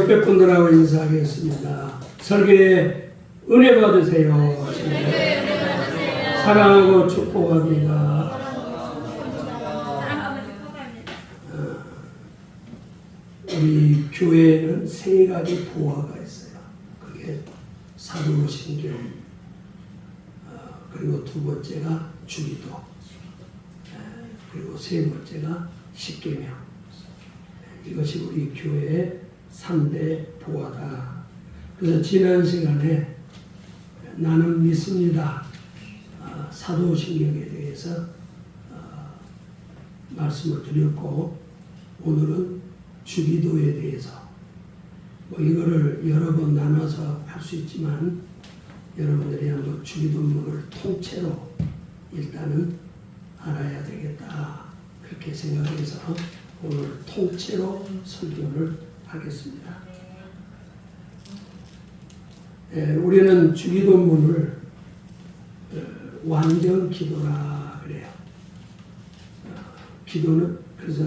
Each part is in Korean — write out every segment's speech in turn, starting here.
옆에 분들하고 인사하겠습니다. 설교에 은혜 받으세요. 사랑하고 축복합니다. 우리 교회에는 세 가지 보화가 있어요. 그게 사도신경, 그리고 두 번째가 주기도, 그리고 세 번째가 십계명. 이것이 우리 교회의 3대 보화다. 그래서 지난 시간에 나는 믿습니다. 사도신경에 대해서 말씀을 드렸고, 오늘은 주기도에 대해서 이거를 여러 번 나눠서 할 수 있지만 여러분들이 한번 주기도문을 통째로 일단은 알아야 되겠다, 그렇게 생각해서 오늘 통째로 설교를 하겠습니다. 우리는 주기도문을 완전 기도라 그래요. 기도는 그래서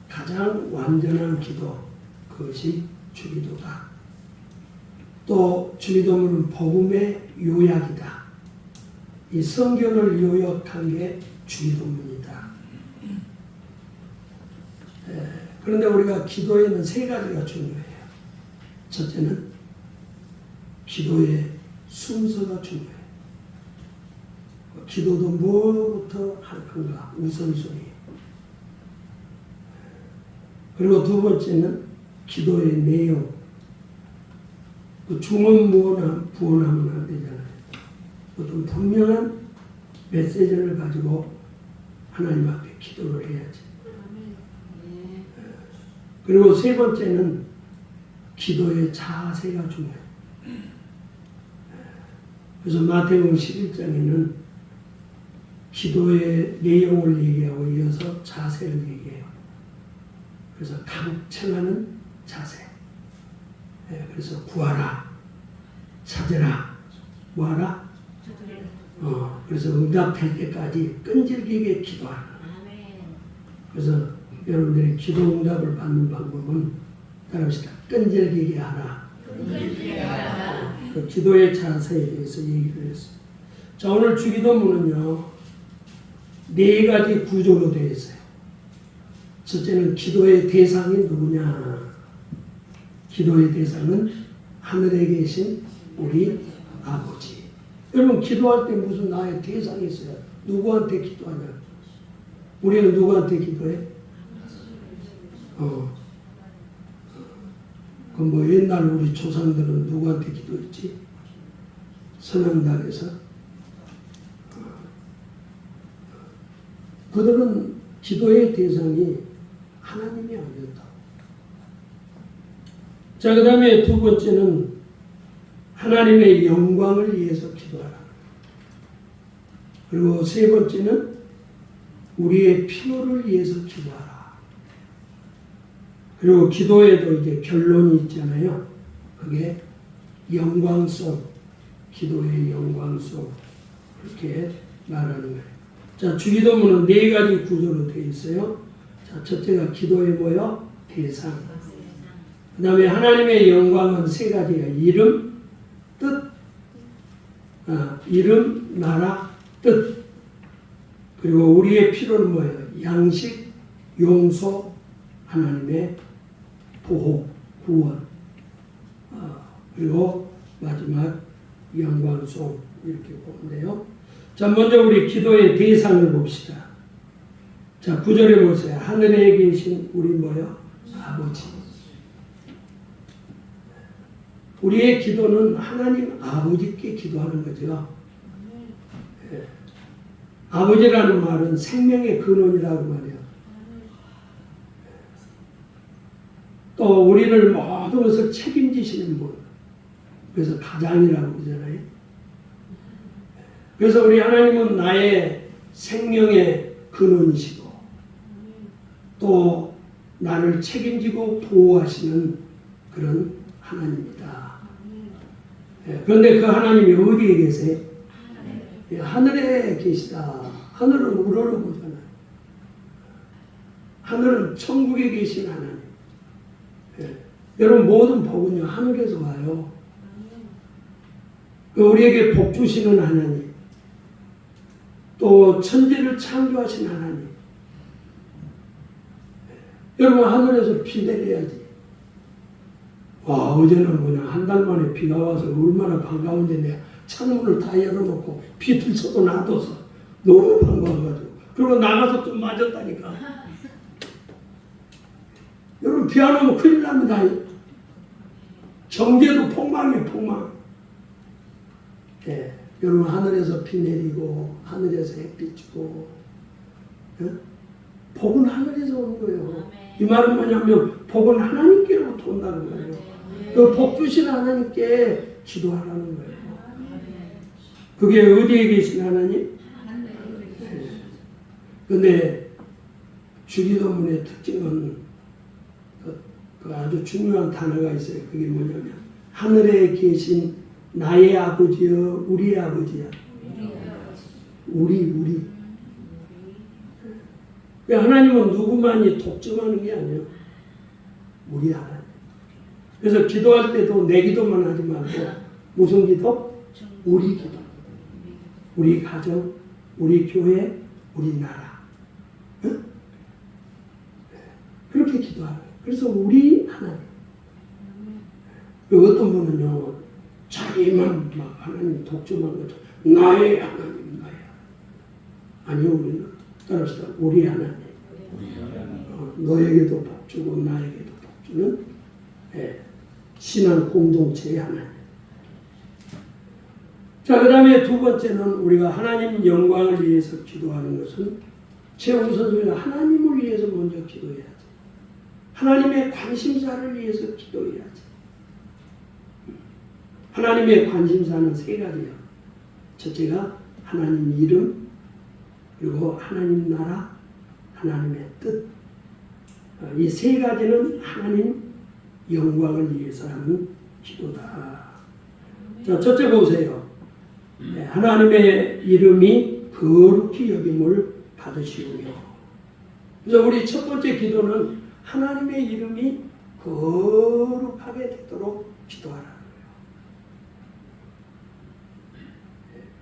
가장 완전한 기도, 그것이 주기도다. 또 주기도문은 복음의 요약이다. 이 성경을 요약한 게 주기도문이다. 그런데 우리가 기도에는 세 가지가 중요해요. 첫째는 기도의 순서가 중요해요. 기도도 뭐부터 할 건가, 우선순위. 그리고 두 번째는 기도의 내용. 중언부언하면 안 되잖아요. 어떤 분명한 메시지를 가지고 하나님 앞에 기도를 해야지. 그리고 세 번째는 기도의 자세가 중요해요. 그래서 마태복음 11장에는 기도의 내용을 얘기하고 이어서 자세를 얘기해요. 그래서 강청하는 자세. 그래서 구하라, 찾으라, 뭐하라? 그래서 응답할 때까지 끈질기게 기도하라. 그래서 여러분들이 기도 응답을 받는 방법은 따라합시다. 끈질기게 하라. 그 기도의 자세에 대해서 얘기를 했어요. 자, 오늘 주기도문은요, 네 가지 구조로 되어 있어요. 첫째는 기도의 대상이 누구냐? 기도의 대상은 하늘에 계신 우리 아버지. 여러분, 기도할 때 무슨 나의 대상이 있어요? 누구한테 기도하냐? 우리는 누구한테 기도해? 그럼 뭐 옛날 우리 조상들은 누구한테 기도했지? 선왕당에서. 그들은 기도의 대상이 하나님이 아니었다. 자, 그 다음에 두 번째는 하나님의 영광을 위해서 기도하라. 그리고 세 번째는 우리의 필요를 위해서 기도하라. 그리고 기도에도 이제 결론이 있잖아요. 그게 영광송 기도의 영광 속 그렇게 말하는 거예요. 자, 주기도문은 네 가지 구조로 되어 있어요. 자, 첫째가 기도의 뭐요? 대상. 그 다음에 하나님의 영광은 세 가지예요. 이름, 뜻, 이름, 나라, 뜻. 그리고 우리의 필요는 뭐예요? 양식, 용서, 하나님의 보호, 구원. 그리고 마지막 영광송 이렇게 보면 돼요. 자, 먼저 우리 기도의 대상을 봅시다. 자, 9절에 보세요. 하늘에 계신 우리 뭐요? 아버지. 우리의 기도는 하나님 아버지께 기도하는 거죠. 예. 아버지라는 말은 생명의 근원이라고 말해요. 또 우리를 모든 것을 책임지시는 분. 그래서 가장이라고 그러잖아요. 그래서 우리 하나님은 나의 생명의 근원이시고 또 나를 책임지고 보호하시는 그런 하나님이다. 그런데 그 하나님이 어디에 계세요? 하늘에 계시다. 하늘은 우러러보잖아요. 하늘은 천국에 계신 하나님. 여러분 모든 복은요 하늘에서 와요. 우리에게 복 주시는 하나님, 또 천지를 창조하신 하나님. 여러분 하늘에서 비 내려야지. 와, 어제는 그냥 한 달 만에 비가 와서 얼마나 반가운데 내가 창문을 다 열어놓고 비 들쳐도 놔둬서 너무 반가워가지고 그리고 나가서 좀 맞았다니까. 여러분 비 안 오면 큰일 납니다. 경제도 폭망이에요, 폭망. 예, 여러분 하늘에서 비 내리고 하늘에서 햇빛 주고 복은 하늘에서 오는 거예요. 이 말은 뭐냐면 복은 하나님께로부터 온다는 거예요. 그 복 주신 하나님께 기도하라는 거예요. 그게 어디에 계신 하나님? 그런데 주기도문의 특징은 그 아주 중요한 단어가 있어요. 그게 뭐냐면 하늘에 계신 나의 아버지여, 우리의 아버지야. 우리. 하나님은 누구만이 독점하는 게 아니에요. 우리 하나님. 그래서 기도할 때도 내 기도만 하지 말고 무슨 기도? 우리 기도. 우리 가정, 우리 교회, 우리 나라. 응? 그렇게 기도하는 거예요. 그래서 우리 하나님. 어떤 분은요, 자기만 막 하나님 독점하는 거죠. 나의 하나님, 나의 하나님. 아니요, 우리는 따라서 우리 하나님. 너에게도 복 주고 나에게도 복 주는 신앙 공동체의 하나님. 자, 그 다음에 두 번째는 우리가 하나님 영광을 위해서 기도하는 것은 최우선순위는 하나님을 위해서 먼저 기도해야지. 하나님의 관심사를 위해서 기도해야지. 하나님의 관심사는 세 가지예요. 첫째가 하나님 이름, 그리고 하나님 나라, 하나님의 뜻. 이 세 가지는 하나님 영광을 위해서 하는 기도다. 자, 첫째 보세요. 하나님의 이름이 거룩히 여김을 받으시오며. 그래서 우리 첫 번째 기도는 하나님의 이름이 거룩하게 되도록 기도하라는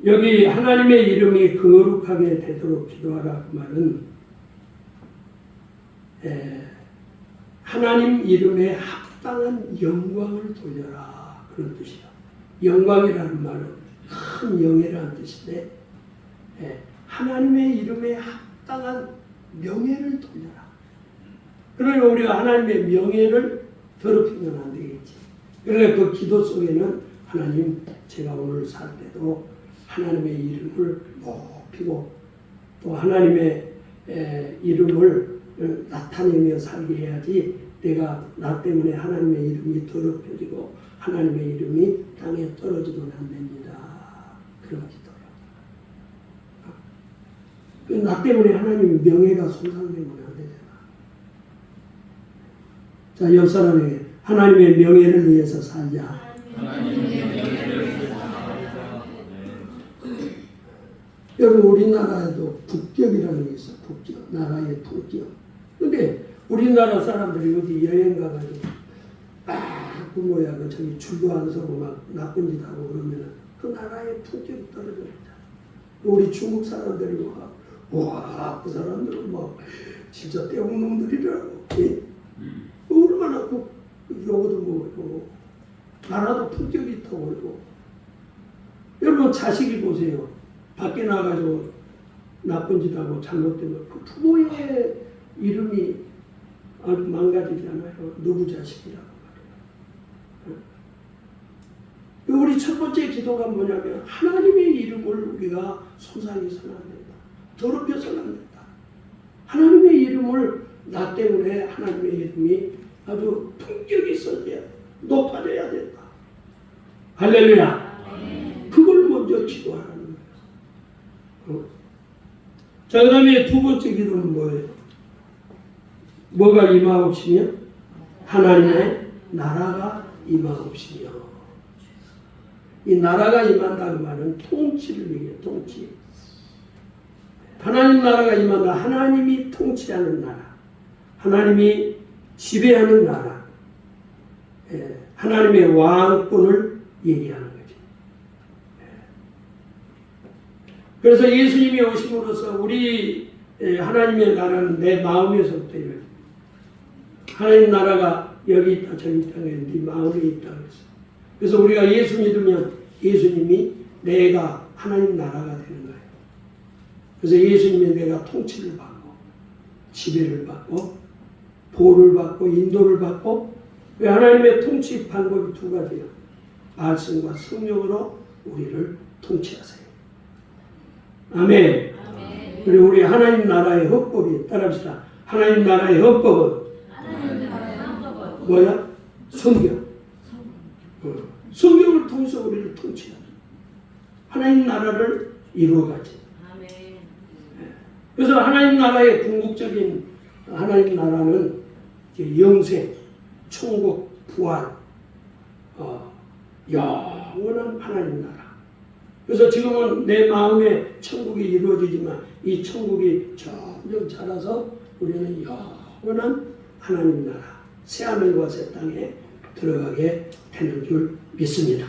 거예요. 여기 하나님의 이름이 거룩하게 되도록 기도하라 그 말은 하나님 이름에 합당한 영광을 돌려라 그런 뜻이에요. 영광이라는 말은 큰 영예라는 뜻인데 하나님의 이름에 합당한 명예를 돌려라. 그러니까 우리가 하나님의 명예를 더럽히면 안 되겠지. 그러니까 그 기도 속에는 하나님 제가 오늘 살 때도 하나님의 이름을 높이고 또 하나님의 이름을 나타내며 살게 해야지 내가 나 때문에 하나님의 이름이 더럽혀지고 하나님의 이름이 땅에 떨어지면 안 됩니다. 그런 기도요. 나 때문에 하나님의 명예가 손상되면 안 되잖아. 자, 옆 사람에게 하나님의 명예를 위해서 살자. 여러분 우리나라에도 국격이라는 게 있어. 국격. 나라의 국격. 근데 우리나라 사람들이 어디 여행 가가지고 그 뭐야 그 저기 줄도 안 서고 막 나쁜 짓 하고 그러면은 그 나라의 품격이 떨어집니다. 우리 중국 사람들이 와그 사람들은 막 진짜 떼운 놈들이라고. 예? 얼마나 그 요거도 뭐 나라도 품격이 있다고 그러고. 여러분 자식이 보세요. 밖에 나가지고 나쁜 짓 하고 잘못되면 그 부모의 이름이 아주 망가지잖아요. 누구 자식이라고 말이에요. 우리 첫 번째 기도가 뭐냐면 하나님의 이름을 우리가 손상해서는 안 된다. 더럽혀서는 안 된다. 하나님의 이름을 나 때문에 하나님의 이름이 아주 품격이 있어야 돼. 높아져야 된다. 할렐루야. 그걸 먼저 기도하라는 거예요. 자, 그 다음에 두 번째 기도는 뭐예요? 뭐가 임하옵시며? 하나님의 나라가 임하옵시며. 이 나라가 임한다는 말은 통치를 얘기해요. 통치. 하나님 나라가 임한다. 하나님이 통치하는 나라. 하나님이 지배하는 나라. 하나님의 왕권을 얘기하는 거죠. 그래서 예수님이 오심으로써 우리 하나님의 나라는 내 마음에서부터 이루어져요. 하나님 나라가 여기 있다 저기 있다 네 마음에 있다 그랬어요. 그래서 우리가 예수 믿으면 예수님이 내가 하나님 나라가 되는 거예요. 그래서 예수님이 내가 통치를 받고 지배를 받고 보호를 받고 인도를 받고 왜 하나님의 통치 방법이 두 가지예요. 말씀과 성령으로 우리를 통치하세요. 아멘. 그리고 우리 하나님 나라의 헌법이 따라합시다. 하나님 나라의 헌법은 뭐야? 성경. 성경을 통해서 우리를 통치하죠. 하나님 나라를 이루어가지. 그래서 하나님 나라의 궁극적인 하나님 나라는 영생, 천국, 부활, 영원한 하나님 나라. 그래서 지금은 내 마음에 천국이 이루어지지만 이 천국이 점점 자라서 우리는 영원한 하나님 나라, 새하늘과 새 땅에 들어가게 되는 줄 믿습니다.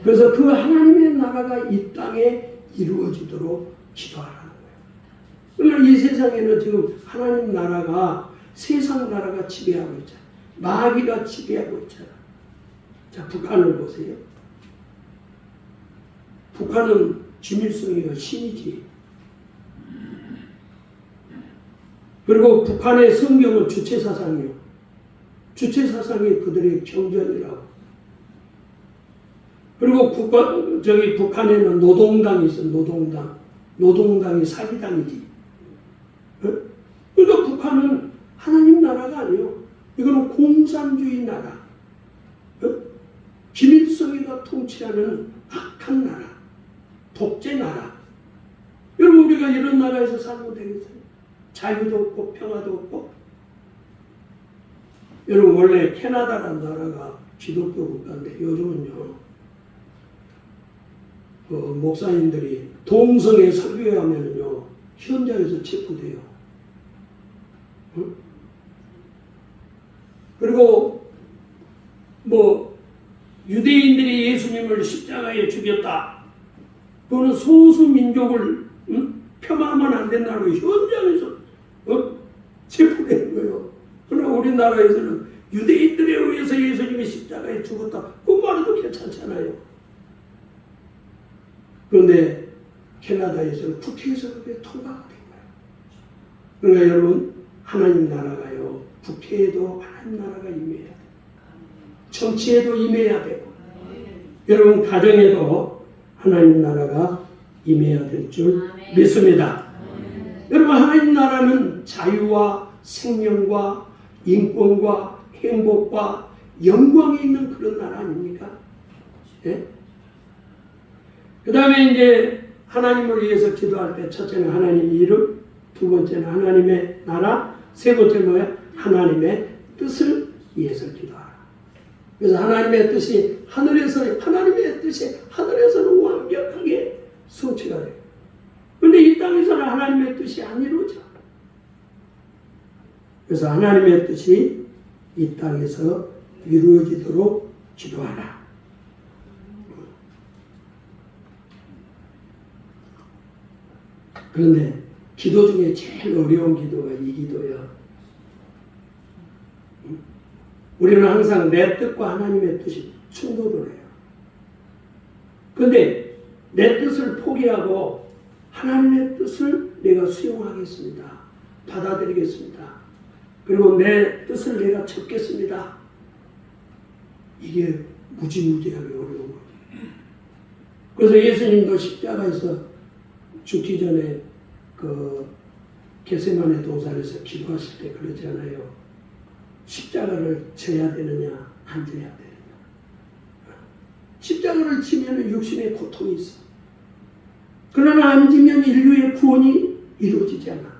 그래서 그 하나님의 나라가 이 땅에 이루어지도록 기도하라는 거예요. 그러나 이 세상에는 지금 하나님 나라가 세상 나라가 지배하고 있잖아요. 마귀가 지배하고 있잖아요. 자, 북한을 보세요. 북한은 김일성이가 신이지. 그리고 북한의 성경은 주체사상이요. 주체사상이 그들의 경전이라고. 그리고 북한에는 노동당이 있어. 노동당이 사기당이지. 그러니까 북한은 하나님 나라가 아니에요. 이거는 공산주의 나라. 김일성이가 통치하는 악한 나라. 독재 나라. 여러분 우리가 이런 나라에서 살면 되겠어요? 자유도 없고 평화도 없고. 여러분 원래 캐나다라는 나라가 기독교 국가인데 요즘은요 목사님들이 동성애 설교하면요 현장에서 체포돼요. 그리고 뭐 유대인들이 예수님을 십자가에 죽였다. 그거는 소수 민족을 폄하하면 안 된다고 현장에서 체포되는 거예요. 그러나 우리나라에서는 유대인들에 의해서 예수님이 십자가에 죽었다. 그 말도 괜찮잖아요. 그런데 캐나다에서는 국회에서 그게 통과가 된 거예요. 그러니까 여러분 하나님 나라가요. 국회에도 하나님 나라가 임해야 돼요. 정치에도 임해야 되고 여러분 가정에도 하나님 나라가 임해야 될 줄 믿습니다. 여러분 하나님 나라는 자유와 생명과 인권과 행복과 영광이 있는 그런 나라 아닙니까? 예? 그 다음에 이제 하나님을 위해서 기도할 때 첫째는 하나님의 이름, 두 번째는 하나님의 나라, 세 번째는 뭐야? 하나님의 뜻을 위해서 기도하라. 그래서 하나님의 뜻이 하늘에서는 완벽하게 성취가 돼요. 그래서 하나님의 뜻이 이 땅에서 이루어지도록 기도하라. 그런데 기도 중에 제일 어려운 기도가 이 기도예요. 우리는 항상 내 뜻과 하나님의 뜻이 충돌을 해요. 그런데 내 뜻을 포기하고 하나님의 뜻을 내가 수용하겠습니다. 받아들이겠습니다. 그리고 내 뜻을 내가 접겠습니다. 이게 무지무지하게 어려운 거죠. 그래서 예수님도 십자가에서 죽기 전에 그 겟세마네 동산에서 기도하실 때 그러잖아요. 십자가를 져야 되느냐 안 져야 되느냐. 십자가를 지면 육신의 고통이 있어. 그러나 안 지면 인류의 구원이 이루어지지 않아.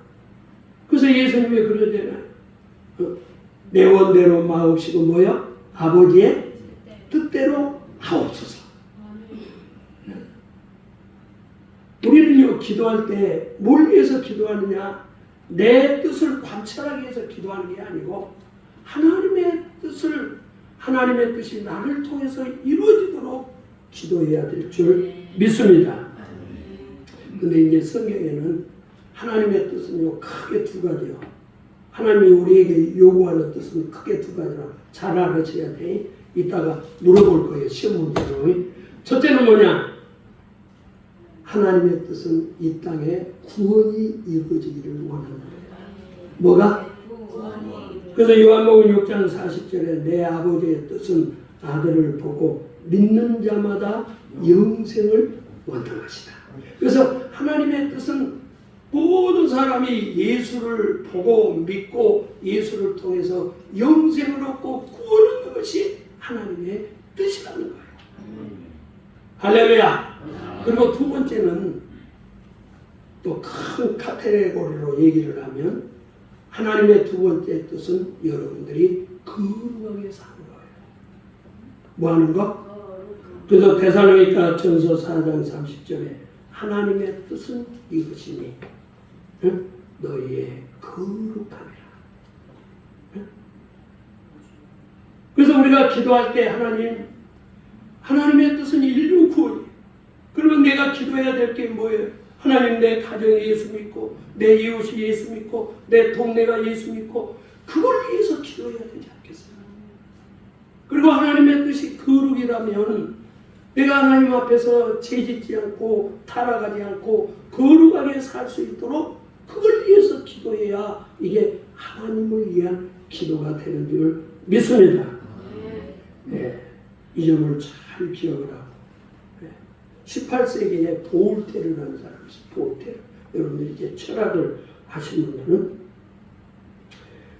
그래서 예수님이 그러잖아요. 내 원대로 마옵시고 뭐야? 아버지의 뜻대로 하옵소서. 우리는요 기도할 때 뭘 위해서 기도하느냐? 내 뜻을 관찰하기 위해서 기도하는 게 아니고 하나님의 뜻이 나를 통해서 이루어지도록 기도해야 될 줄 믿습니다. 근데 이제 성경에는 하나님의 뜻은요 크게 두 가지요. 하나님이 우리에게 요구하는 뜻은 크게 두 가지라 잘 알아셔야 돼. 이따가 물어볼 거예요. 시험 문제로. 첫째는 뭐냐? 하나님의 뜻은 이 땅에 구원이 이루어지기를 원하는 거예요. 뭐가? 그래서 요한복음 6장 40절에 내 아버지의 뜻은 아들을 보고 믿는 자마다 영생을 원하시다. 그래서 하나님의 뜻은 모든 사람이 예수를 보고 믿고 예수를 통해서 영생을 얻고 구원을 얻는 것이 하나님의 뜻이라는 거예요. 할렐루야. 그리고 두 번째는 또 큰 카테고리로 얘기를 하면 하나님의 두 번째 뜻은 여러분들이 거룩하게 사는 거예요. 뭐 하는 거? 그래서 데살로니가 전서 4장 30절에 하나님의 뜻은 이것이니 응? 너희의 거룩함이라. 응? 그래서 우리가 기도할 때 하나님의 뜻은 인류 구원이에요. 그러면 내가 기도해야 될 게 뭐예요? 하나님 내 가정에 예수 믿고 내 이웃이 예수 믿고 내 동네가 예수 믿고 그걸 위해서 기도해야 되지 않겠어요? 그리고 하나님의 뜻이 거룩이라면 내가 하나님 앞에서 죄짓지 않고 타락하지 않고 거룩하게 살 수 있도록 그걸 위해서 기도해야 이게 하나님을 위한 기도가 되는 줄 믿습니다. 네, 이 점을 잘 기억을 하고 18세기에 보울테르라는 사람이 있어요. 보울테르. 여러분들이 이제 철학을 하시는 분은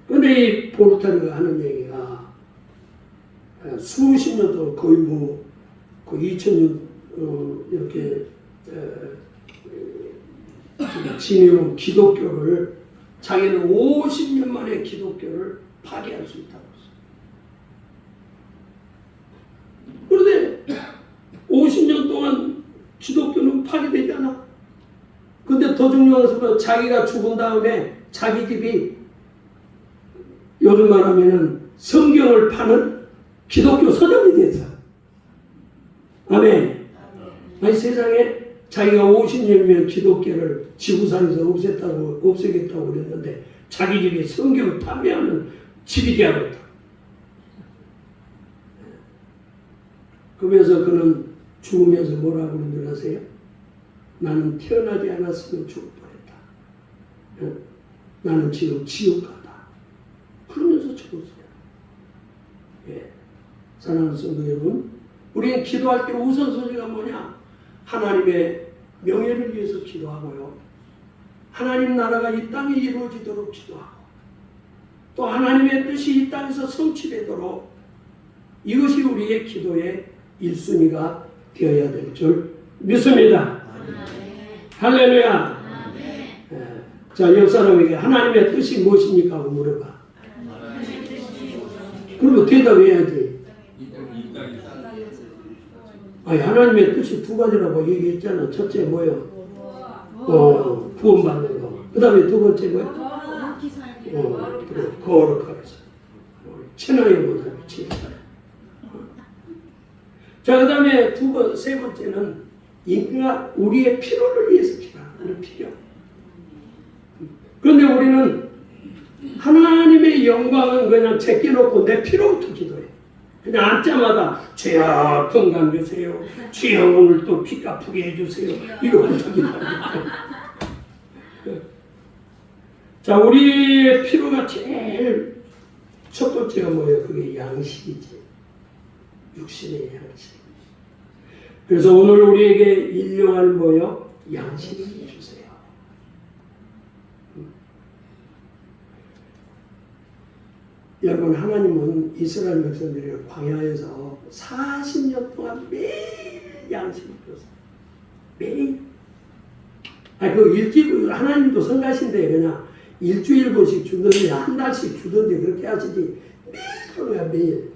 근데 이 보울테르가 하는 얘기가 수십 년 동안 거의 그 2000년 이렇게 지내온 기독교를 자기는 50년 만에 기독교를 파괴할 수 있다고 했어요. 그런데 50년 동안 기독교는 파괴되지 않아. 근데 더 중요한 것은 자기가 죽은 다음에 자기 집이 요즘 말하면 성경을 파는 기독교 서점이 됐어. 아멘. 아니 세상에 자기가 50년이면 기독교를 지구상에서 없애겠다고 그랬는데 자기 집이 성경을 판매하는 집이 되어버렸다. 그러면서 그는 죽으면서 뭐라고 그런 줄 아세요? 나는 태어나지 않았으면 죽을 뻔했다. 나는 지금 지옥 간다. 그러면서 죽었어요. 예. 사랑하는 성도 여러분, 우리는 기도할 때 우선순위가 뭐냐? 하나님의 명예를 위해서 기도하고요. 하나님 나라가 이 땅에 이루어지도록 기도하고 또 하나님의 뜻이 이 땅에서 성취되도록 이것이 우리의 기도의 1순위가 되어야 될 줄 믿습니다. 할렐루야. 자, 옆 사람에게 하나님의 뜻이 무엇입니까? 하고 물어봐. 그러면 대답해야지. 아니, 하나님의 뜻이 두 가지라고 얘기했잖아. 첫째 뭐예요? 구원받는 거. 그 다음에 두 번째 뭐예요? 거룩하면서 천하의 모습이 진짜요. 자, 그 다음에 세 번째는 인간, 우리의 필요를 위해서 기도하는 우리 필요. 그런데 우리는 하나님의 영광은 그냥 제껴놓고 내 필요부터 기도해. 그냥 앉자마다 주여 건강 주세요. 주여 오늘 또 피 갚게 해주세요. 이거부터 기도합니다. 자, 우리의 필요가 제일 첫 번째가 뭐예요? 그게 양식이지. 육신의 양식. 그래서 오늘 우리에게 일용할 뭐요? 양식을 주세요. 여러분, 하나님은 이스라엘 백성들이 광야에서 40년 동안 매일 양식을 줬어요. 매일. 그 일주일, 하나님도 성가신데 그냥 일주일분씩 주던데 한 달씩 주던데 그렇게 하시지 매일 주는 거야, 매일.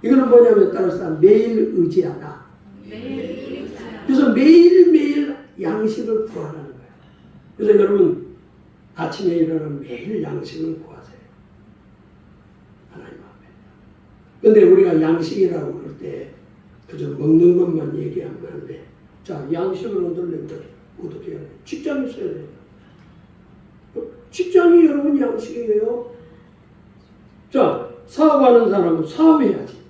이거는 뭐냐면 따라서 매일 의지하다. 그래서 매일매일 양식을 구하라는 거예요. 그래서 여러분 아침에 일어나면 매일 양식을 구하세요. 하나님 앞에. 근데 우리가 양식이라고 그럴 때 그저 먹는 것만 얘기하면 안 돼. 자, 양식을 얻으려면 어떻게 해야 돼? 직장이 있어야 돼요. 직장이 여러분 양식이에요. 자, 사업하는 사람은 사업해야지.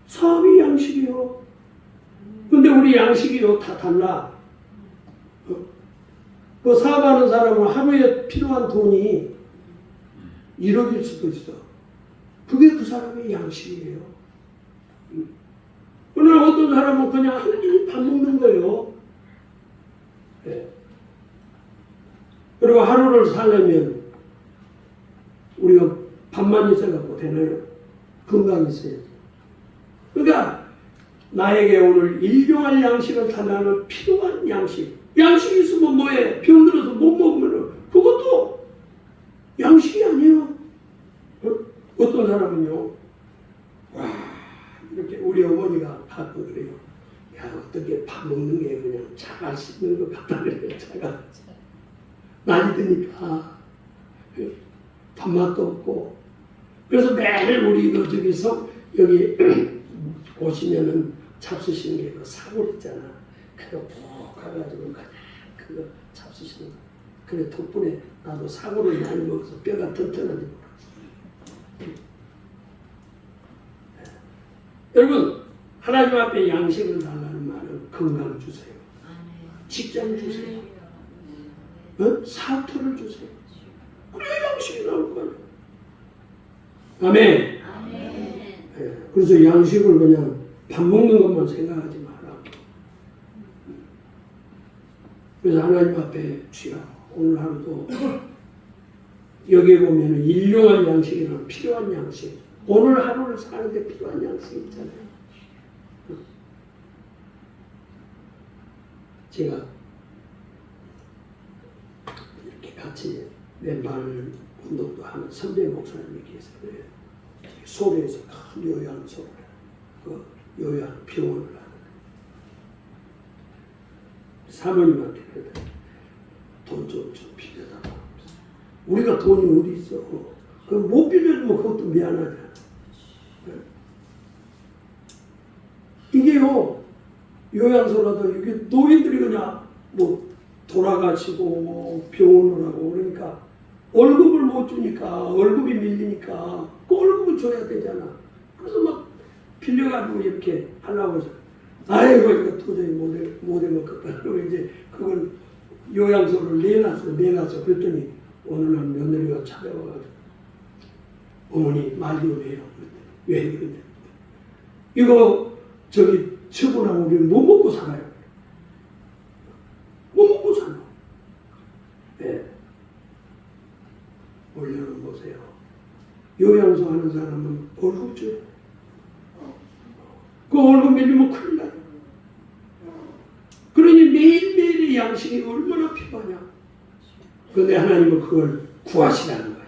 사업이 양식이요. 근데 우리 양식이요 다 달라. 그 사업하는 사람은 하루에 필요한 돈이 1억일 수도 있어. 그게 그 사람의 양식이에요. 그러나 어떤 사람은 그냥 한 끼 밥 먹는 거예요. 네. 그리고 하루를 살려면 우리가 밥만 있어갖고 되나요? 건강이 있어야지. 그러니까 나에게 오늘 일용할 양식을 달라는 필요한 양식. 양식이 있으면 뭐해? 병들어서 못 먹으면 그것도 양식이 아니에요. 어떤 사람은요, 와, 이렇게 우리 어머니가 가끔 그래요. 야, 어떻게 밥 먹는 게 그냥 자갈 씹는 것 같다 그래요. 자갈. 나이 드니까 밥맛도 없고. 그래서 매일 우리 저기서 여기 오시면은 잡수시는 게 그 사골 있잖아. 그거 푹 가가지고 그냥 그거 잡수시는 거. 그래 덕분에 나도 사골을 많이 먹어서 뼈가 튼튼하지. 여러분, 하나님 앞에 양식을 달라는 말은 건강 주세요. 직장 주세요. 사투를 주세요. 그래야 양식이 나올 거예요. 아멘. 그래서 양식을 그냥 밥 먹는 것만 생각하지 마라. 그래서 하나님 앞에 주여 오늘 하루도 여기에 보면 일용할 양식이라는 필요한 양식, 오늘 하루를 사는데 필요한 양식이 있잖아요. 제가 이렇게 같이 왼발 운동도 하는 선배 목사님이 계세요. 소리에서 큰 요양소를 그 요양 병원을 하는 사모님한테 돈 좀 빌려달라고. 우리가 돈이 어디 있어? 그럼 못 빌려주면 그것도 미안하잖아. 이게요, 요양소라도 이게 노인들이 그냥 뭐 돌아가시고 병원을 하고 그러니까 월급을 못 주니까 월급이 밀리니까 그 월급을 줘야 되잖아. 그래서 막 빌려가지고 이렇게 하려고 해서 아이고 이거 도저히 못해 먹겠다. 그리고 이제 그걸 요양소를 내놨어. 그랬더니 어느 날 며느리가 찾아와가지고 어머니 말 좀 해요. 왜 그러냐. 이거 저기 처분하고 우리 못 먹고 살아요. 못 먹고 살아. 네. 올려놓은 보세요. 요양소 하는 사람은 월급 줘요. 그 월급 밀리면 큰일 나요. 그러니 매일매일의 양식이 얼마나 필요하냐. 그런데 하나님은 그걸 구하시라는 거예요.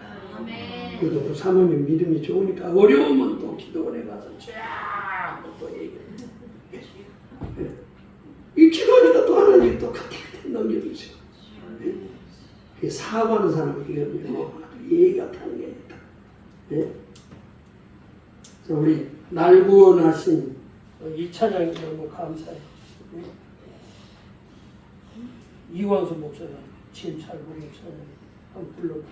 그래도 또 사모님 믿음이 좋으니까 어려우면 또 기도원에 가서 쫙 또 얘기해요. 이 기도하니까 또 하나님이 또 가득 넘겨주세요. 사고하는 사람에게는요 예의가 타는 게 있다. 네? 우리 날 구원하신 이 찬양이 너무 감사해요. 네? 이광수 목사가 지금 잘 부르는 찬양 한번 불러봐.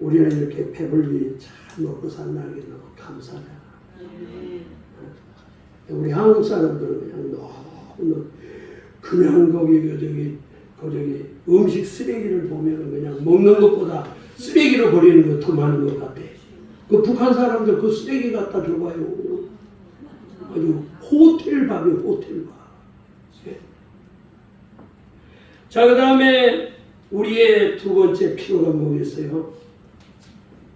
우리는 이렇게 배불리 잘 먹고 산다는 게 너무 감사하다. 우리 한국 사람들은 그냥 너무 그냥 거기 음식 쓰레기를 보면 그냥 먹는 것보다 쓰레기로 버리는 거 더 많은 것 같아. 그 북한 사람들 그 쓰레기 갖다 줘봐요. 아주 호텔밥이에요, 호텔밥. 네. 자, 그 다음에 우리의 두 번째 필요가 뭐겠어요?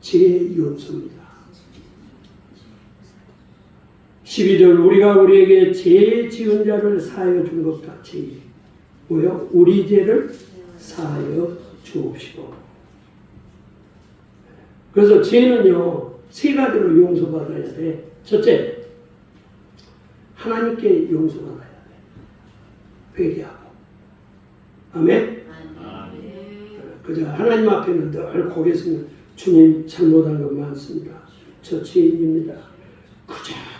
죄용서입니다. 12절 우리가 우리에게 죄 지은 자를 사하여 준 것 같이 뭐요? 우리 죄를 사하여 주옵시고. 그래서 죄는요 세 가지로 용서받아야 돼. 첫째, 하나님께 용서받아야 돼. 회개하고. 아멘. 그저 하나님 앞에는 늘 고개 숙여 주님 잘못한 것 많습니다. 저 죄인입니다.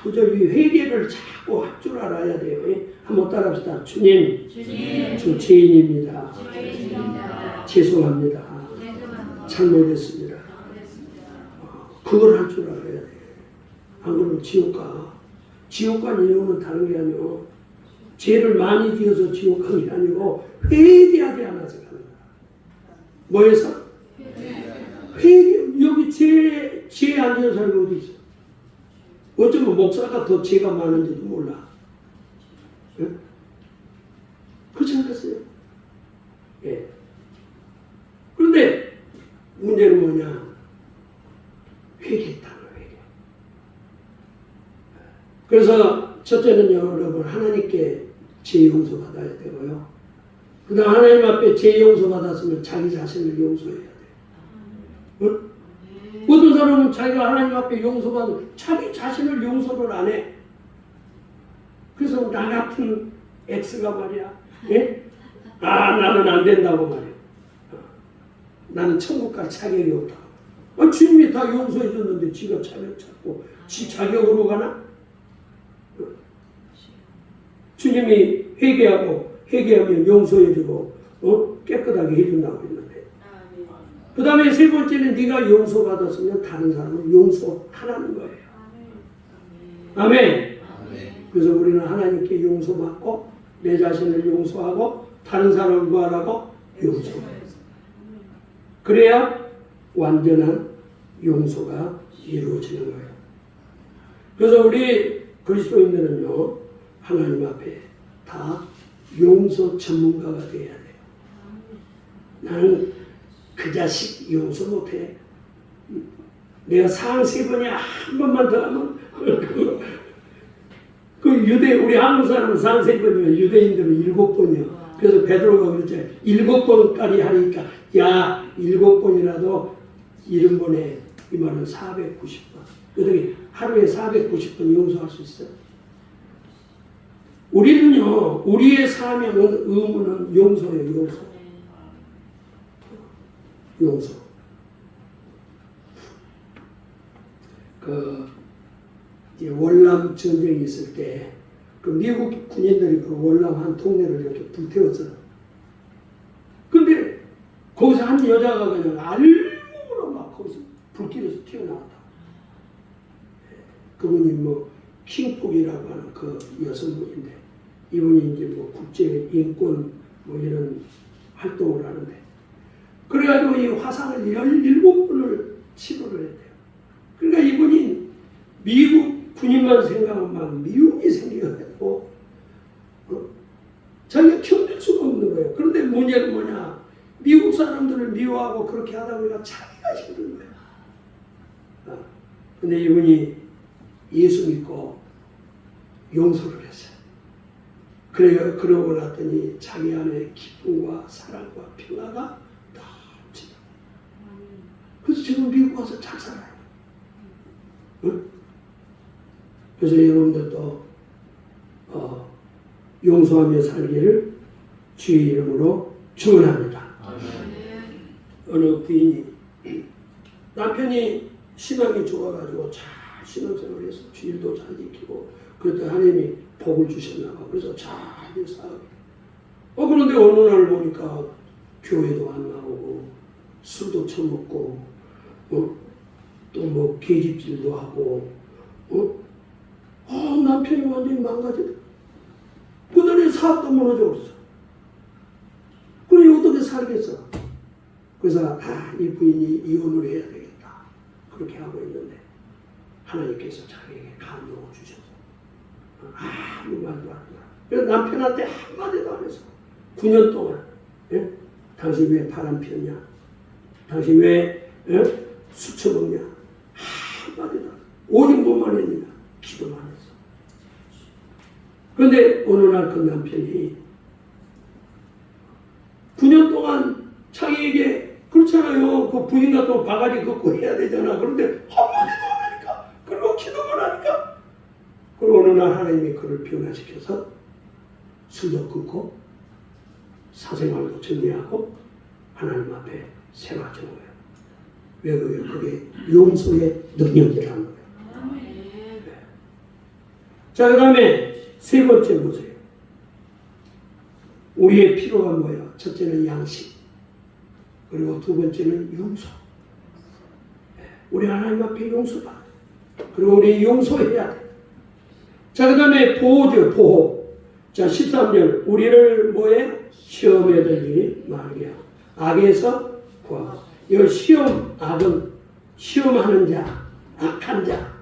그저 이 회개를 자꾸 할 줄 알아야 돼요. 한번 따라합시다. 주님, 저 죄인입니다. 죄송합니다. 잘못했습니다. 그걸 할 줄 알아야 돼. 안 그러면 지옥 가. 지옥 간 이유는 다른 게 아니고 죄를 많이 지어서 지옥 간 게 아니고 회개하지 않아서 가는 거야. 뭐해서? 회개. 여기 죄 안 지은 사람이 어디 있어? 어쩌면 목사가 더 죄가 많은지도 몰라. 예? 그렇지 않겠어요? 예. 그런데 문제는 뭐냐? 회개했다는 회개. 그래서 첫째는 여러분 하나님께 죄 용서 받아야 되고요. 그 다음 하나님 앞에 죄 용서 받았으면 자기 자신을 용서해야 돼요. 응? 어떤 사람은 자기가 하나님 앞에 용서받으면 자기 자신을 용서를 안 해. 그래서 나 같은 X가 말이야. 예? 나는 안 된다고 말이야. 나는 천국 갈 자격이 없다. 주님이 다 용서해 줬는데 지가 자격 찾고 지 자격으로 가나? 주님이 회개하면 용서해 주고 깨끗하게 해준다고 했는데 그 다음에 세 번째는 네가 용서받았으면 다른 사람을 용서하라는 거예요. 아멘. 그래서 우리는 하나님께 용서받고 내 자신을 용서하고 다른 사람을 구하라고 용서해요. 그래야 완전한 용서가 이루어지는 거예요. 그래서 우리 그리스도인들은요 하나님 앞에 다 용서 전문가가 돼야 돼요. 나는 그 자식 용서 못해. 내가 상세 번에 한 번만 더 하면 그 유대 우리 한국 사람은 상세번이면 유대인들은 7번이요. 그래서 베드로가 그랬죠. 7번까지 하니까 야 7번이라도 70번에 이 말은 490번. 그러니 하루에 490번 용서할 수 있어요. 우리는요, 우리의 사명은 의무는 용서예요. 용서. 용서. 이제 월남 전쟁이 있을 때, 미국 군인들이 월남 한 동네를 이렇게 불태웠어요. 근데 거기서 한 여자가 그냥 알몸으로 막 거기서 불길에서 튀어나왔다. 그분이 킹폭이라고 하는 그 여성분인데, 이분이 이제 국제 인권 이런 활동을 하는데, 그래가지고 이 화상을 17번을 치료를 했대요. 그러니까 이분이 미국 군인만 생각하면 막 미움이 생겨가지고, 자기가 견딜 수가 없는 거예요. 그런데 문제는 뭐냐? 미국 사람들을 미워하고 그렇게 하다 보니까 자기가 힘든 거예요. 근데 이분이 예수 믿고 용서를 했어요. 그러고 났더니 자기 안에 기쁨과 사랑과 평화가 넘치다. 그래서 지금 미국 와서 잘 살아요. 응? 그래서 여러분들도 용서하며 살기를 주의 이름으로 축원합니다. 어느 부인이 남편이 신앙이 좋아가지고 잘 신앙생활을 해서 주일도 잘 지키고 그랬더니 하나님이 복을 주셨나 봐. 그래서 잘 살고. 그런데 어느 날 보니까 교회도 안 나오고 술도 처먹고 또 계집질도 하고 남편이 완전히 망가지다. 그다음에 사업도 무너져 버렸어. 그래 어떻게 살겠어? 그래서 이 부인이 이혼을 해야 되겠다. 그렇게 하고 있는데 하나님께서 자기에게 감동을 주셔서 아무 말도 안 해요. 그래서 남편한테 한마디도 안 했어. 9년 동안 당신 왜 바람 피웠냐? 당신 왜 술 처먹냐? 한마디도 안 했어. 오직 뭐만 했느냐? 기도만 했어. 그런데 어느 날 그 남편이 9년 동안 자기에게 그렇잖아요. 그 부인 같은 바가지 걷고 해야 되잖아. 그런데 한마디도 안 하니까 그리고 기도만 하니까 그리고 어느 날 하나님이 그를 변화시켜서 술도 끊고 사생활도 정리하고 하나님 앞에 세워진 거예요. 왜 그게 용서의 능력이라는 거예요. 네. 자, 그 다음에 세 번째 보세요. 우리의 필요가 뭐야? 첫째는 양식, 그리고 두 번째는 용서. 우리 하나님 앞에 용서다. 그리고 우리 용서해야 돼. 자, 그 다음에 보호죠, 보호. 자, 13절. 우리를 뭐에? 시험에 들리니 말이야. 악에서 구하고. 이 시험, 악은 시험하는 자, 악한 자.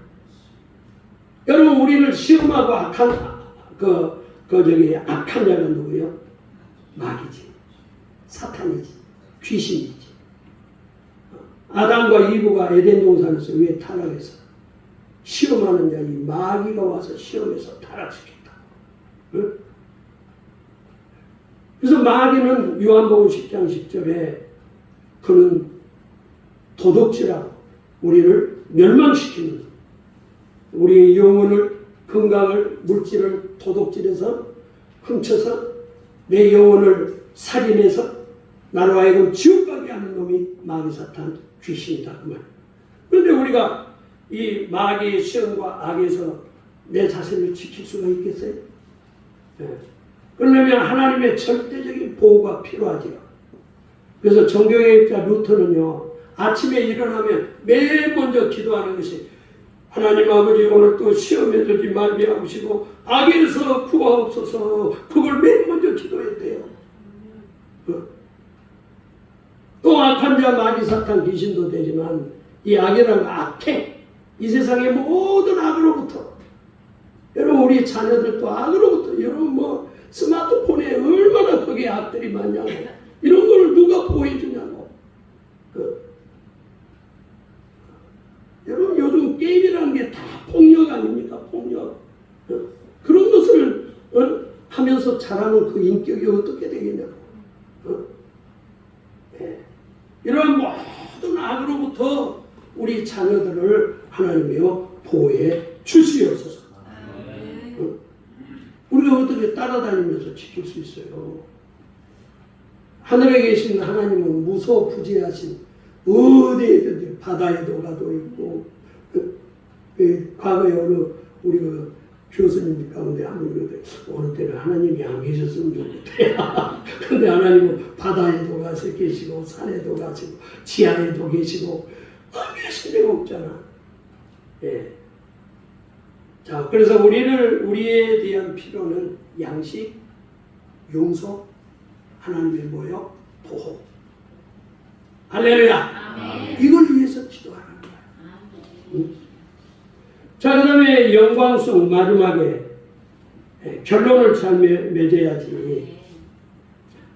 여러분, 우리를 시험하고 악한, 악한 자가 누구예요? 마귀지. 사탄이지. 귀신이지. 아담과 이브가 에덴 동산에서 왜 타락했어? 시험하는 자, 이 마귀가 와서 시험해서 타락시켰다. 응? 그래서 마귀는 요한복음 10장 10절에 그는 도둑질하고 우리를 멸망시키는, 우리의 영혼을, 건강을, 물질을 도둑질해서 훔쳐서 내 영혼을 살인해서 나로 하여금 지옥 가게 하는 놈이 마귀 사탄 귀신이다 그 말. 그런데 우리가 이 마귀의 시험과 악에서 내 자신을 지킬 수가 있겠어요? 네. 그러려면 하나님의 절대적인 보호가 필요하죠. 그래서 정교회자 루터는요, 아침에 일어나면 매일 먼저 기도하는 것이 하나님 아버지 오늘 또 시험에 들지 말게 하시고 악에서 구하옵소서. 그걸 맨 먼저 기도했대요. 또 악한 자 마귀 사탄 귀신도 되지만 이 악이라는 악해. 이 세상의 모든 악으로부터, 여러분 우리 자녀들도 악으로부터, 여러분 스마트폰에 얼마나 거기에 악들이 많냐고. 이런 거를 누가 보호해주냐고. 여러분 요즘 게임이라는 게 다 폭력 아닙니까? 폭력. 그런 거 사람은 그 인격이 어떻게 되겠냐고. 네. 이러한 모든 악으로부터 우리 자녀들을 하나님이여 보호해 주시옵소서. 우리가 어떻게 따라다니면서 지킬 수 있어요? 하늘에 계신 하나님은 무소부지하신 어디에든지 바다에도 가도 있고 과거에 어느 우리 그 교수님 가운데 한 분이 어느 때는 하나님이 안 계셨으면 좋겠다. 그런데 하나님은 바다에도 가서 계시고 산에도 가시고 지하에도 계시고 계신 데가 없잖아. 예. 자, 그래서 우리에 대한 필요는 양식, 용서, 하나님의 뭐요? 보호. 할렐루야. 아멘. 이걸 위해서 기도하는 거야. 응? 자, 그 다음에 영광성 마지막에 결론을 잘 맺어야지.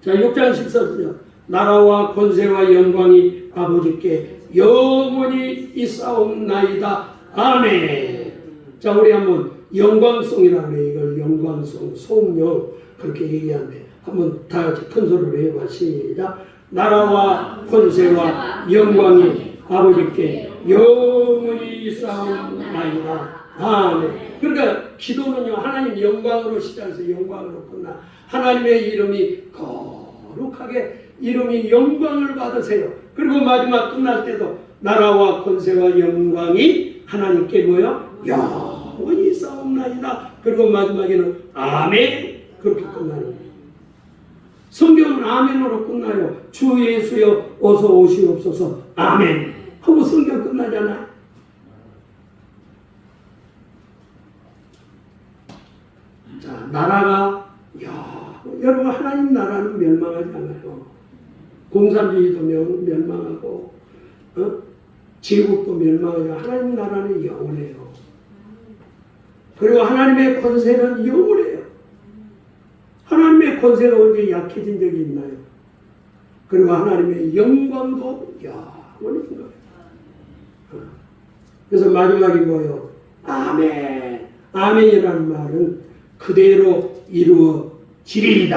자, 6장 14절. 나라와 권세와 영광이 아버지께 영원히 있사옵나이다. 아멘. 자, 우리 한번 영광성이라고 그래. 이걸 영광성, 소음령 그렇게 얘기하는데 한번 다 같이 큰 소리로 해봐. 시작. 나라와 권세와 영광이 아버지께 영원히 있사옵나이다. 아멘. 그러니까 기도는요, 하나님 영광으로 시작해서 영광으로 끝나. 하나님의 이름이 거룩하게 이름이 영광을 받으세요. 그리고 마지막 끝날 때도 나라와 권세와 영광이 하나님께 뭐요? 영원히 있사옵나이다. 그리고 마지막에는 아멘. 그렇게 끝나는 거예요. 성경은 아멘으로 끝나요. 주 예수여 어서 오시옵소서. 아멘. 하고 성경 끝나잖아요. 자, 나라가 여러분 하나님 나라는 멸망하지 않아요. 공산주의도 멸망하고 제국도 멸망하지 않아요. 하나님 나라는 영원해요. 그리고 하나님의 권세는 영원해요. 하나님의 권세가 언제 약해진 적이 있나요? 그리고 하나님의 영광도 영원히 거예요. 그래서 마지막이 뭐예요? 아멘. 아멘이라는 말은 그대로 이루어지리이다.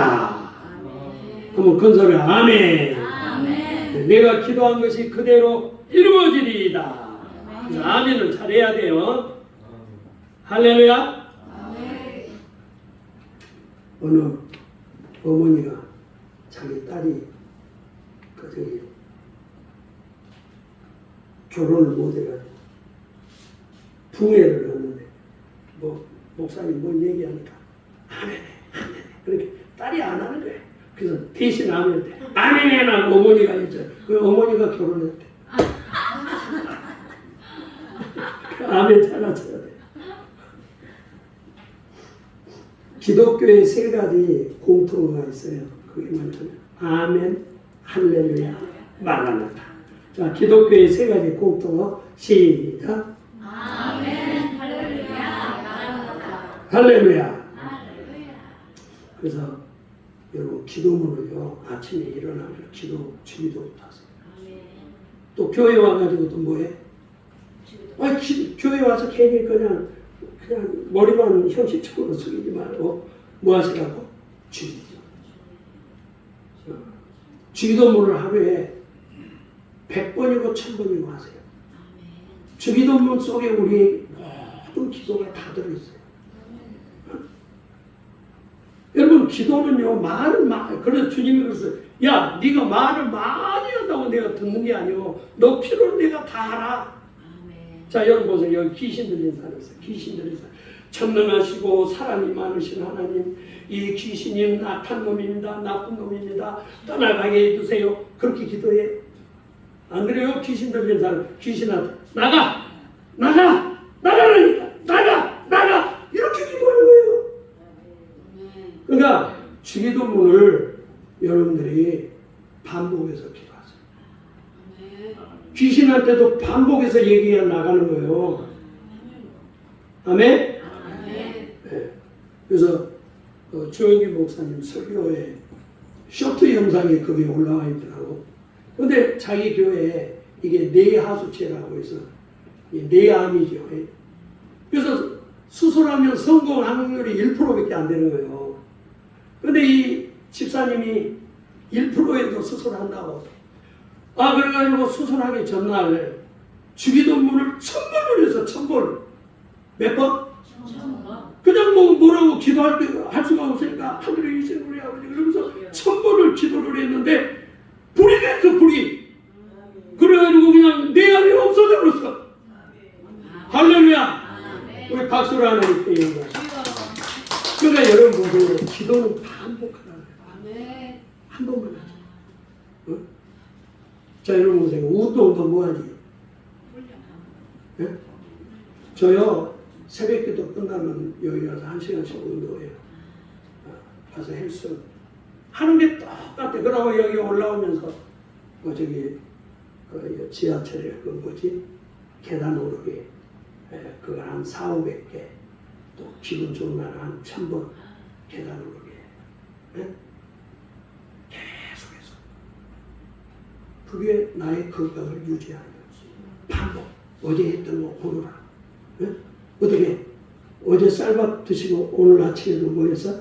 한번 큰 소리 아멘. 아멘. 내가 기도한 것이 그대로 이루어지리이다. 그래서 아멘을 잘해야 돼요. 할렐루야. 어느 어머니가 자기 딸이 결혼을 못해가지고 붕해를 했는데 목사님 뭔 얘기하니까 아멘해 아멘해 그렇게 딸이 안 하는 거예요. 그래서 대신 아멘해 아멘해라고 어머니가 했죠. 그 어머니가 결혼했대. 아멘 잘하셔야 돼. 기독교의 세 가지 공통어가 있어요. 그게 뭐냐면 아멘, 할렐루야, 마라나타. 자, 기독교의 세 가지 공통어 시작. 아멘, 할렐루야, 마라나타. 할렐루야. 그래서 여러분 기도문을요 아침에 일어나면 주기도부터 하세요. 또 교회 와가지고 또 뭐해? 교회 와서 괜히 그냥 머리만 형식적으로 숙이지 말고 뭐 하시라고? 주기도. 주기도문을 하루에 100번이고 1000번이고 하세요. 주기도문 속에 우리의 모든 기도가 다 들어있어요. 여러분 기도는요 그래서 주님이 그랬어요. 야 네가 말을 많이 한다고 내가 듣는 게 아니고 너 필요를 내가 다 알아. 자, 여러분 보세요. 여기 귀신 들린 사람 있어요. 귀신 들린 사람. 전능하시고 사랑이 많으신 하나님, 이 귀신이 악한 놈입니다. 나쁜 놈입니다. 떠나가게 해주세요. 그렇게 기도해. 안 그래요? 귀신 들린 사람. 귀신한테 나가라니까. 나가. 이렇게 기도하는 거예요. 그러니까 주기도문을 여러분들이 반복해서 기도하세요. 귀신한테도 반복해서 얘기해 나가는 거예요. 아멘? 네. 그래서 조영기 목사님 설교에 쇼트 영상이 거기에 올라와 있더라고. 근데 자기 교회에 이게 뇌하수체라고 해서 뇌암이죠. 그래서 수술하면 성공 확률이 1%밖에 안 되는 거예요. 근데 이 집사님이 1%에도 수술한다고. 그래가지고 수술하기 전날 주기도문을 1000번을 해서 1000번. 몇 번? 그냥 뭐라고 기도할 때 할 수가 없으니까 하늘에 계신 우리 아버지 그러면서 1000번을 기도를 했는데 불이 됐어, 불이. 그래가지고 그냥 내 안에 없어져 버렸어. 할렐루야. 우리 박수를 하나님께 영광. 그러니까 여러분 보세요. 기도는 반복하라는 거예요. 한 번만 하죠. 어? 자, 여러분 보세요. 운동도 뭐하지? 네? 저요 새벽기도 끝나면 여기 가서 1시간씩 운동해요. 가서 헬스 하는 게 똑같아. 그러고 여기 올라오면서 저기 지하철에 뭐지? 계단 오르기 그거 한 400~500개 또 기분 좋은 날은 한 1000번 계단 오르기 계속해서 그게 나의 건강을 유지하는 거지. 반복. 어제 했던 거 고르라. 어떻게 어제 쌀밥 드시고 오늘 아침에도 뭐 했어?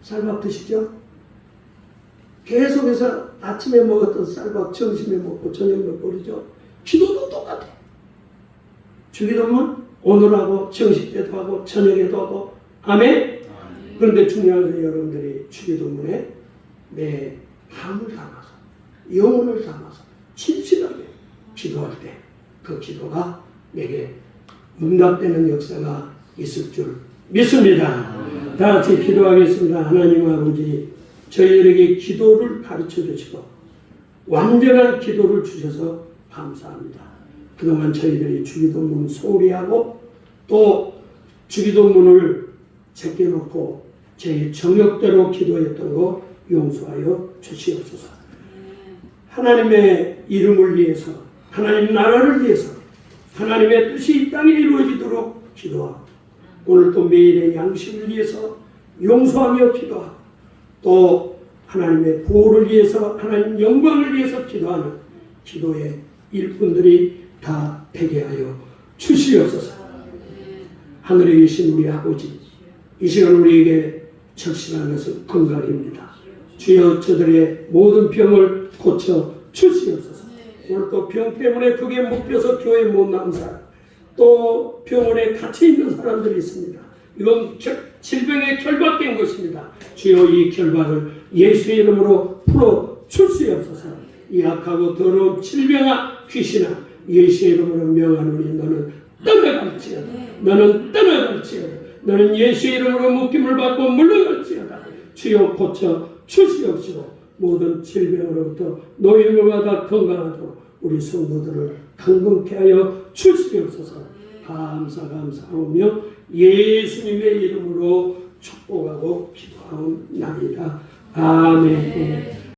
쌀밥 드시죠? 계속해서 아침에 먹었던 쌀밥 점심에 먹고 저녁에 버리죠. 기도도 똑같아. 주기도문 오늘하고 정식 때도 하고 저녁에도 하고 아멘? 그런데 중요한 건 여러분들이 주기도문에 내 마음을 담아서 영혼을 담아서 진실하게 기도할 때 그 기도가 내게 응답되는 역사가 있을 줄 믿습니다. 다 같이 기도하겠습니다. 하나님 아버지 저희들에게 기도를 가르쳐 주시고 완전한 기도를 주셔서 감사합니다. 그동안 저희들이 주기도문 소홀히 하고 또 주기도문을 제껴놓고 제 정욕대로 기도했던 거 용서하여 주시옵소서. 하나님의 이름을 위해서 하나님 나라를 위해서 하나님의 뜻이 이 땅에 이루어지도록 기도하고 오늘 또 매일의 양식을 위해서 용서하며 기도하고 또 하나님의 보호를 위해서 하나님 영광을 위해서 기도하는 기도의 일꾼들이 다 되게 하여 주시옵소서. 하늘에 계신 우리 아버지 이 시간 우리에게 적신한 것은 건강입니다. 주여 저들의 모든 병을 고쳐 주시옵소서. 오늘 또 병 때문에 그게 묶여서 교회 못 나온 사람 또 병원에 갇혀 있는 사람들이 있습니다. 이건 질병에 결박된 것입니다. 주여 이 결박을 예수의 이름으로 풀어 주시옵소서. 이 악하고 더러운 질병아 귀신아 예수의 이름으로 명하노니 너는 떠나갈지어다. 너는 떠나갈지어다. 너는 예수의 이름으로 묶임을 받고 물러갈지어다. 주여 고쳐 주시옵시고 모든 질병으로부터 노임을 받아 건강하도록 우리 성도들을 강건케 하여 주시옵소서. 감사하며 예수님의 이름으로 축복하고 기도하옵나이다. 아멘.